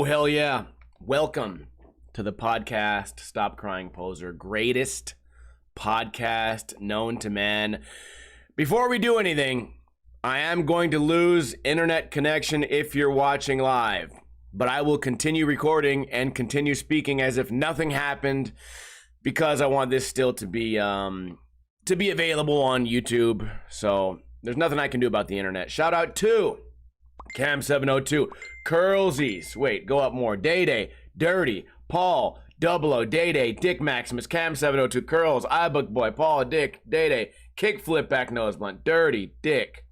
hell yeah. Welcome to the podcast, Stop Crying Poser, greatest podcast known to man. Before we do anything, I am going to lose internet connection if you're watching live, but I will continue recording and continue speaking as if nothing happened because I want this still to be available on YouTube. So there's nothing I can do about the internet. Shout out to Cam702, Curlsies, wait, go up more, Day-Day, Dirty, Paul, Double O, Day-Day, Dick Maximus, Cam702, Curls, iBook Boy, Paul, Dick, Day-Day, Kickflip, Back Nose Blunt, Dirty Dick,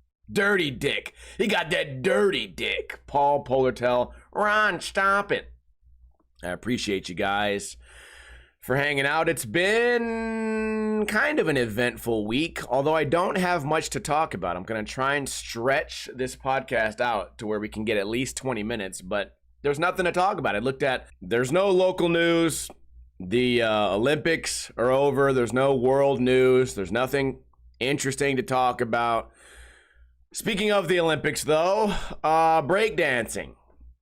he got that dirty dick, Paul, Polartel, Ron, stop it. I appreciate you guys for hanging out. It's been kind of an eventful week, although I don't have much to talk about. I'm going to try and stretch this podcast out to where we can get at least 20 minutes, but there's nothing to talk about. I looked at, there's no local news. The Olympics are over. There's no world news. There's nothing interesting to talk about. Speaking of the Olympics, though, breakdancing.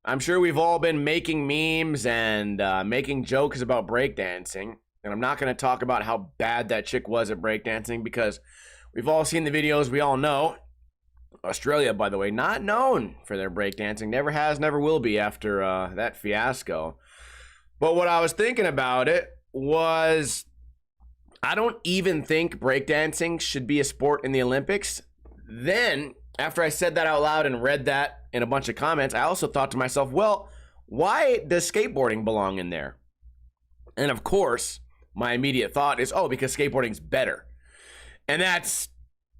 I'm sure we've all been making memes and making jokes about breakdancing, and I'm not going to talk about how bad that chick was at breakdancing because we've all seen the videos. We all know. Australia, by the way, not known for their breakdancing. Never has, never will be after that fiasco. But what I was thinking about it was I don't even think breakdancing should be a sport in the Olympics. Then, after I said that out loud and read that in a bunch of comments, I also thought to myself, well, why does skateboarding belong in there? And of course, my immediate thought is, oh, because skateboarding's better. And that's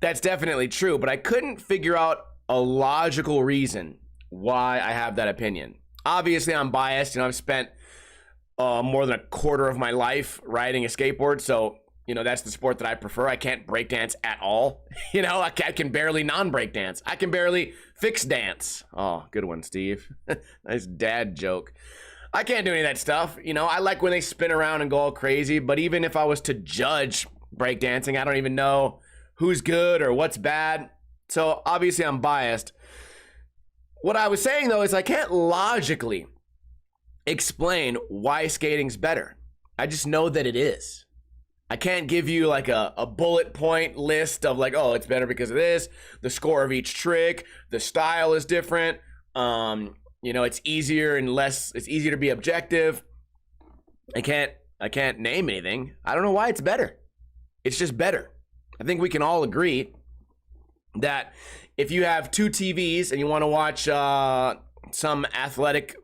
definitely true, but I couldn't figure out a logical reason why I have that opinion. Obviously, I'm biased, I've spent more than a quarter of my life riding a skateboard, so that's the sport that I prefer. I can't breakdance at all. I can barely non-breakdance. I can barely fix dance. Oh, good one, Steve. Nice dad joke. I can't do any of that stuff. I like when they spin around and go all crazy, but even if I was to judge breakdancing, I don't even know who's good or what's bad. So obviously I'm biased. What I was saying, though, is I can't logically explain why skating's better. I just know that it is. I can't give you like a bullet point list of like, oh, it's better because of this, the score of each trick, the style is different, it's easier to be objective. I can't name anything. I don't know why it's better. It's just better. I think we can all agree that if you have two TVs and you want to watch some athletic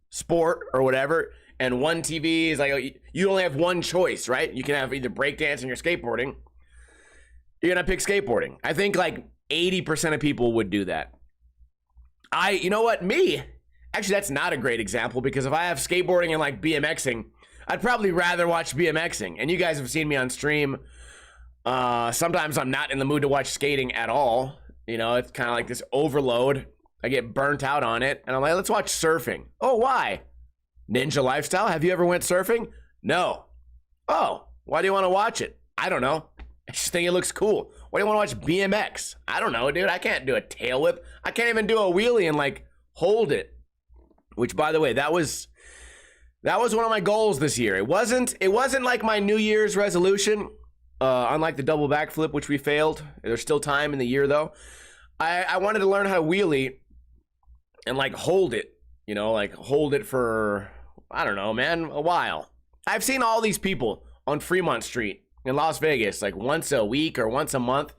sport or whatever, and one TV is like, you only have one choice, right? You can have either breakdancing or skateboarding. You're going to pick skateboarding. I think like 80% of people would do that. Me? Actually, that's not a great example because if I have skateboarding and like BMXing, I'd probably rather watch BMXing. And you guys have seen me on stream. Sometimes I'm not in the mood to watch skating at all. It's kind of like this overload. I get burnt out on it. And I'm like, let's watch surfing. Oh, why? Ninja lifestyle? Have you ever went surfing? No. Oh, why do you want to watch it? I don't know. I just think it looks cool. Why do you want to watch BMX? I don't know, dude. I can't do a tail whip. I can't even do a wheelie and like hold it. Which, by the way, that was one of my goals this year. It wasn't like my New Year's resolution. Unlike the double backflip, which we failed. There's still time in the year though. I wanted to learn how to wheelie and like hold it. Like hold it for, I don't know, man, a while. I've seen all these people on Fremont Street in Las Vegas, like once a week or once a month.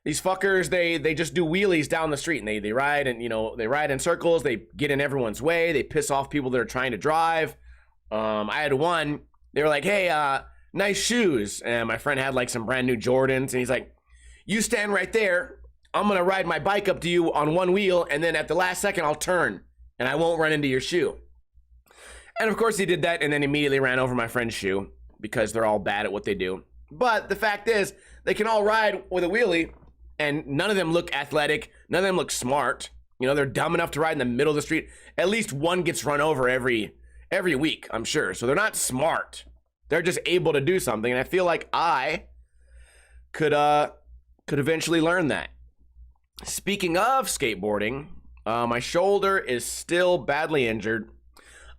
These fuckers, they just do wheelies down the street and they ride and, they ride in circles. They get in everyone's way. They piss off people that are trying to drive. I had one, they were like, hey, nice shoes. And my friend had like some brand new Jordans and he's like, you stand right there. I'm going to ride my bike up to you on one wheel. And then at the last second, I'll turn. And I won't run into your shoe. And of course he did that and then immediately ran over my friend's shoe because they're all bad at what they do. But the fact is, they can all ride with a wheelie and none of them look athletic. None of them look smart. They're dumb enough to ride in the middle of the street. At least one gets run over every week, I'm sure. So they're not smart. They're just able to do something. And I feel like I could eventually learn that. Speaking of skateboarding, my shoulder is still badly injured.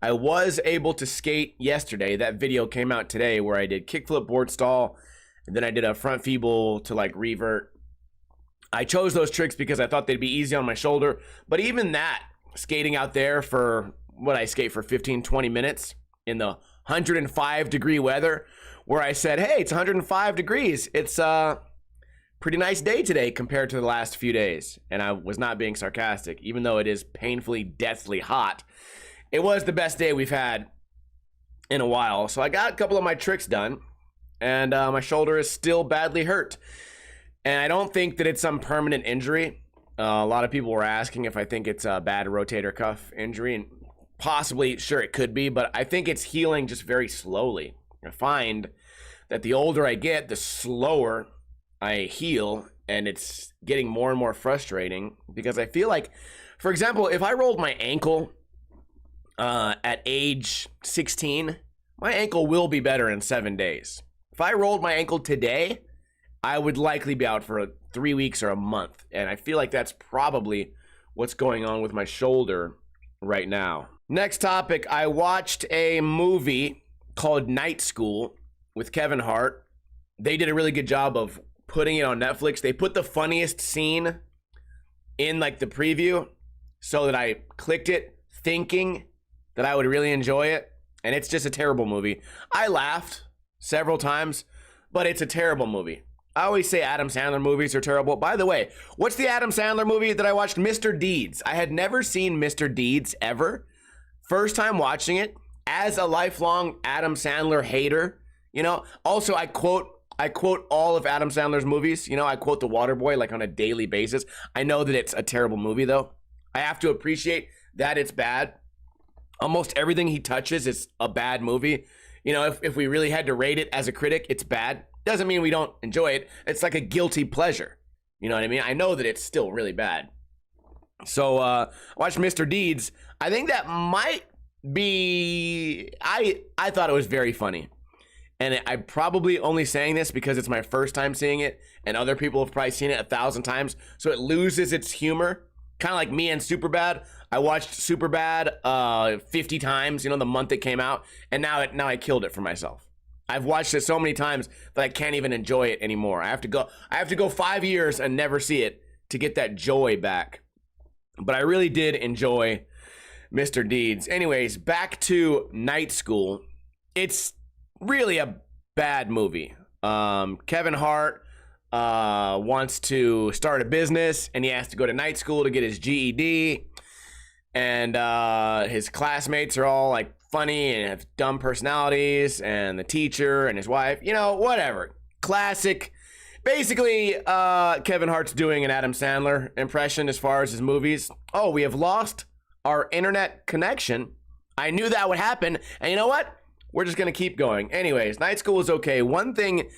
I was able to skate yesterday. That video came out today where I did kickflip board stall, and then I did a front feeble to like revert. I chose those tricks because I thought they'd be easy on my shoulder. But even that, skating out there for what I skate for 15, 20 minutes in the 105 degree weather, where I said, hey, it's 105 degrees. It's a pretty nice day today compared to the last few days. And I was not being sarcastic, even though it is painfully, deathly hot. It was the best day we've had in a while. So I got a couple of my tricks done, and my shoulder is still badly hurt. And I don't think that it's some permanent injury. A lot of people were asking if I think it's a bad rotator cuff injury, and possibly, sure, it could be, but I think it's healing just very slowly. I find that the older I get, the slower I heal, and it's getting more and more frustrating because I feel like, for example, if I rolled my ankle at age 16, my ankle will be better in 7 days. If I rolled my ankle today, I would likely be out for 3 weeks or a month. And I feel like that's probably what's going on with my shoulder right now. Next topic, I watched a movie called Night School with Kevin Hart. They did a really good job of putting it on Netflix. They put the funniest scene in like the preview so that I clicked it thinking that I would really enjoy it. And it's just a terrible movie. I laughed several times, but it's a terrible movie. I always say Adam Sandler movies are terrible. By the way, what's the Adam Sandler movie that I watched? Mr. Deeds. I had never seen Mr. Deeds ever. First time watching it as a lifelong Adam Sandler hater. You know, also I quote all of Adam Sandler's movies. You know, I quote The Waterboy like on a daily basis. I know that it's a terrible movie though. I have to appreciate that it's bad. Almost everything he touches is a bad movie. You know, if we really had to rate it as a critic, it's bad. Doesn't mean we don't enjoy it. It's like a guilty pleasure. You know what I mean? I know that it's still really bad. So I watched Mr. Deeds. I think that might be, I thought it was very funny. And I'm probably only saying this because it's my first time seeing it, and other people have probably seen it 1,000 times. So it loses its humor. Kind of like me and Superbad. I watched Superbad 50 times, you know, the month it came out. And now I killed it for myself. I've watched it so many times that I can't even enjoy it anymore. I have to go 5 years and never see it to get that joy back. But I really did enjoy Mr. Deeds. Anyways, back to Night School. It's really a bad movie. Kevin Hart wants to start a business, and he has to go to night school to get his GED. And his classmates are all like funny and have dumb personalities, and the teacher and his wife, you know, whatever. Classic. Basically, Kevin Hart's doing an Adam Sandler impression as far as his movies. Oh, we have lost our internet connection. I knew that would happen. And you know what? We're just going to keep going. Anyways, Night School is okay. One thing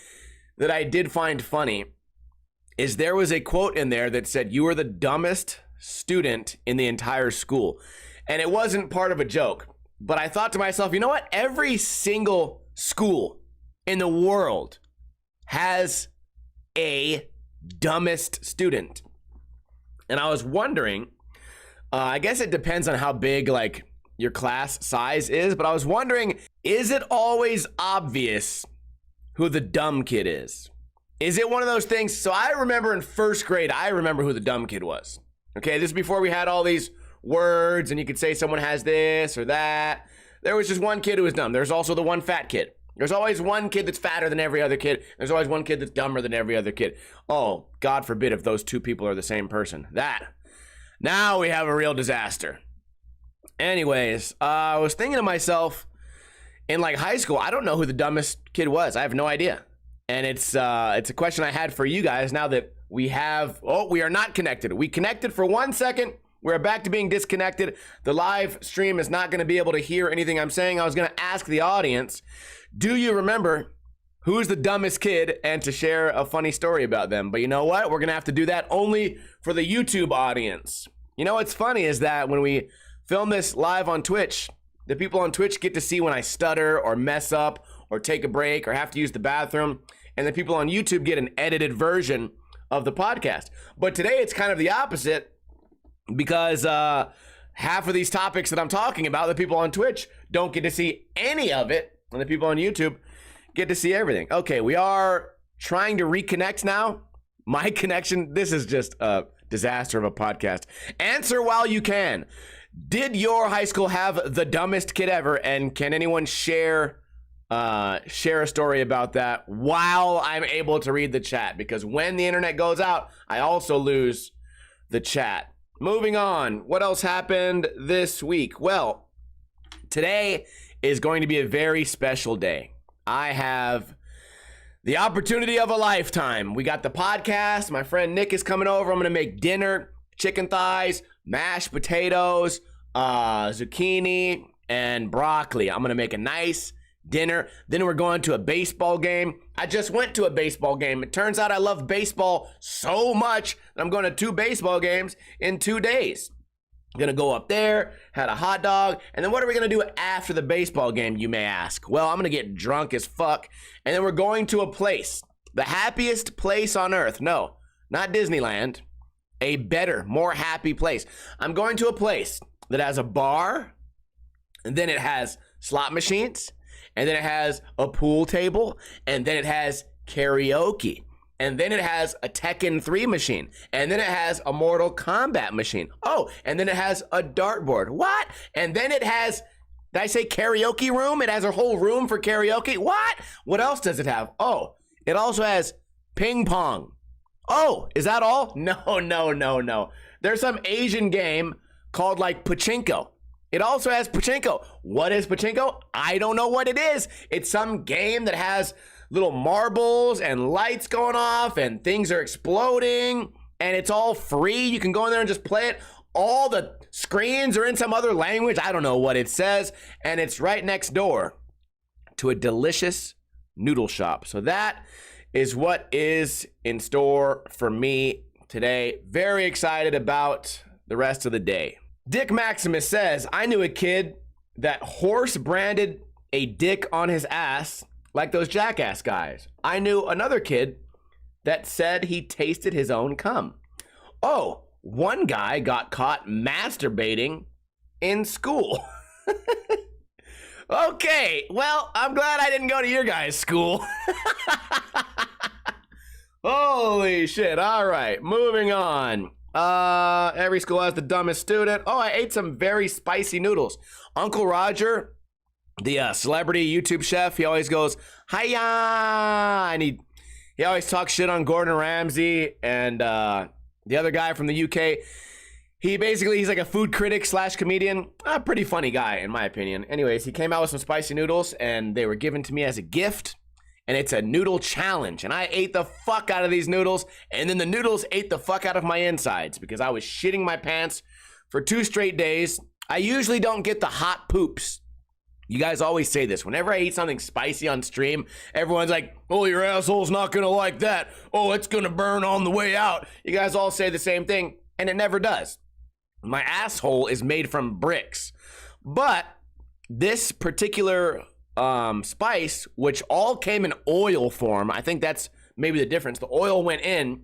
that I did find funny is there was a quote in there that said, "You are the dumbest student in the entire school." And it wasn't part of a joke. But I thought to myself, you know what? Every single school in the world has a dumbest student. And I was wondering, I guess it depends on how big like your class size is, but I was wondering, is it always obvious who the dumb kid is? Is it one of those things? So I remember in first grade, I remember who the dumb kid was. Okay, this is before we had all these words and you could say someone has this or that. There was just one kid who was dumb. There's also the one fat kid. There's always one kid that's fatter than every other kid. There's always one kid that's dumber than every other kid. Oh, God forbid if those two people are the same person. Now we have a real disaster. Anyways, I was thinking to myself, in like high school, I don't know who the dumbest kid was. I have no idea. And it's a question I had for you guys now that we are not connected. We connected for 1 second. We're back to being disconnected. The live stream is not going to be able to hear anything I'm saying. I was going to ask the audience, do you remember who's the dumbest kid, and to share a funny story about them? But you know what? We're going to have to do that only for the YouTube audience. You know what's funny is that when we film this live on Twitch, the people on Twitch get to see when I stutter or mess up or take a break or have to use the bathroom. And the people on YouTube get an edited version of the podcast. But today it's kind of the opposite, because half of these topics that I'm talking about, the people on Twitch don't get to see any of it, and the people on YouTube get to see everything. Okay, we are trying to reconnect now. My connection, this is just a disaster of a podcast. Answer while you can. Did your high school have the dumbest kid ever? And can anyone share a story about that while I'm able to read the chat? Because when the internet goes out, I also lose the chat. Moving on. What else happened this week? Well, today is going to be a very special day. I have the opportunity of a lifetime. We got the podcast. My friend Nick is coming over. I'm going to make dinner, chicken thighs, mashed potatoes, zucchini, and broccoli. I'm going to make a nice dinner. Then we're going to a baseball game. I just went to a baseball game. It turns out I love baseball so much that I'm going to 2 baseball games in 2 days. I'm going to go up there, had a hot dog, and then what are we going to do after the baseball game, you may ask? Well, I'm going to get drunk as fuck, and then we're going to a place, the happiest place on earth. No, not Disneyland, a better, more happy place. I'm going to a place that has a bar, and then it has slot machines, and then it has a pool table, and then it has karaoke. And then it has a Tekken 3 machine. And then it has a Mortal Kombat machine. Oh, and then it has a dartboard. What? And then it has, did I say karaoke room? It has a whole room for karaoke. What? What else does it have? Oh, it also has ping pong. Oh, is that all? No. There's some Asian game called like pachinko. It also has pachinko. What is pachinko? I don't know what it is. It's some game that has little marbles and lights going off and things are exploding and it's all free. You can go in there and just play it. All the screens are in some other language. I don't know what it says. And it's right next door to a delicious noodle shop. So that is what is in store for me today. Very excited about the rest of the day. Dick Maximus says, I knew a kid that horse branded a dick on his ass like those jackass guys. I knew another kid that said he tasted his own cum. Oh, one guy got caught masturbating in school. Okay, well, I'm glad I didn't go to your guys' school. Holy shit. All right, moving on. Every school has the dumbest student. Oh, I ate some very spicy noodles. Uncle Roger, the celebrity YouTube chef, he always goes, hiya, and he always talks shit on Gordon Ramsay and the other guy from the UK. He's like a food critic / comedian. A pretty funny guy, in my opinion. Anyways, he came out with some spicy noodles, and they were given to me as a gift, and it's a noodle challenge, and I ate the fuck out of these noodles, and then the noodles ate the fuck out of my insides because I was shitting my pants for 2 straight days. I usually don't get the hot poops. You guys always say this. Whenever I eat something spicy on stream, everyone's like, oh, your asshole's not going to like that. Oh, it's going to burn on the way out. You guys all say the same thing, and it never does. My asshole is made from bricks. But this particular spice, which all came in oil form, I think that's maybe the difference. The oil went in.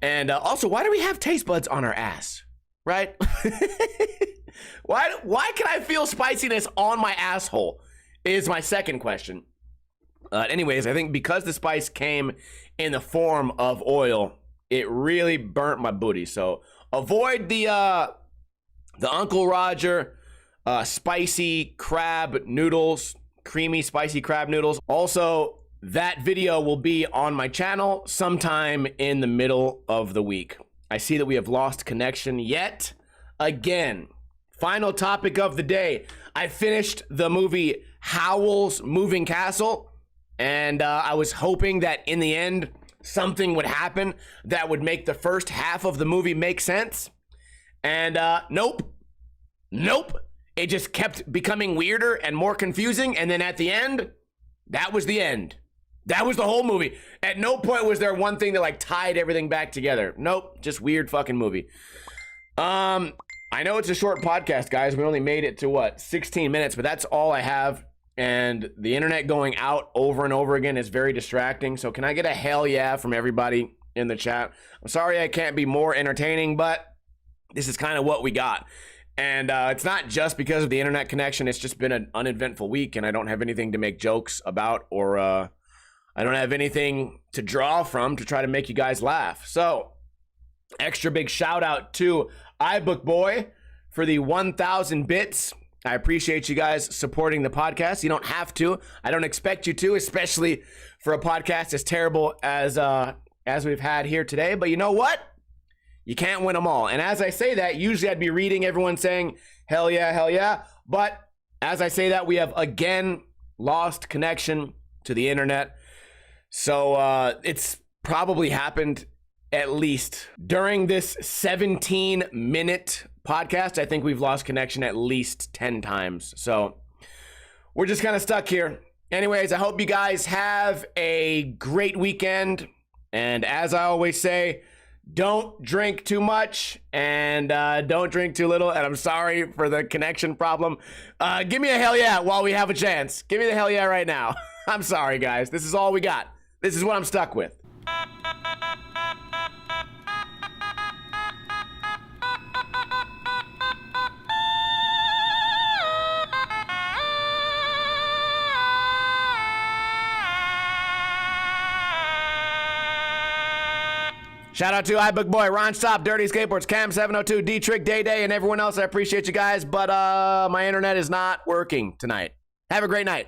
And also, why do we have taste buds on our ass? Right? Why can I feel spiciness on my asshole is my second question. Anyways, I think because the spice came in the form of oil, it really burnt my booty. So avoid the Uncle Roger spicy crab noodles, creamy spicy crab noodles. Also, that video will be on my channel sometime in the middle of the week. I see that we have lost connection yet again. Final topic of the day. I finished the movie Howls Moving Castle, and I was hoping that in the end something would happen that would make the first half of the movie make sense. And nope. It just kept becoming weirder and more confusing, and then at the end, that was the end. That was the whole movie. At no point was there one thing that like tied everything back together. Nope, just weird fucking movie. I know it's a short podcast, guys. We only made it to what, 16 minutes, but that's all I have. And the internet going out over and over again is very distracting. So can I get a hell yeah from everybody in the chat? I'm sorry I can't be more entertaining, but this is kind of what we got. And it's not just because of the internet connection. It's just been an uneventful week, and I don't have anything to make jokes about, or I don't have anything to draw from to try to make you guys laugh. So, extra big shout out to iBookBoy for the 1,000 bits. I appreciate you guys supporting the podcast. You don't have to. I don't expect you to, especially for a podcast as terrible as we've had here today. But you know what? You can't win them all. And as I say that, usually I'd be reading everyone saying, hell yeah, hell yeah. But as I say that, we have again lost connection to the internet. So it's probably happened at least during this 17-minute podcast. I think we've lost connection at least 10 times. So we're just kind of stuck here. Anyways, I hope you guys have a great weekend. And as I always say, don't drink too much and don't drink too little. And I'm sorry for the connection problem. Give me a hell yeah while we have a chance. Give me the hell yeah right now. I'm sorry, guys. This is all we got. This is what I'm stuck with. Shout out to iBookBoy, Ron Stop, Dirty Skateboards, Cam702, D-Trick, Day Day, and everyone else. I appreciate you guys, but my internet is not working tonight. Have a great night.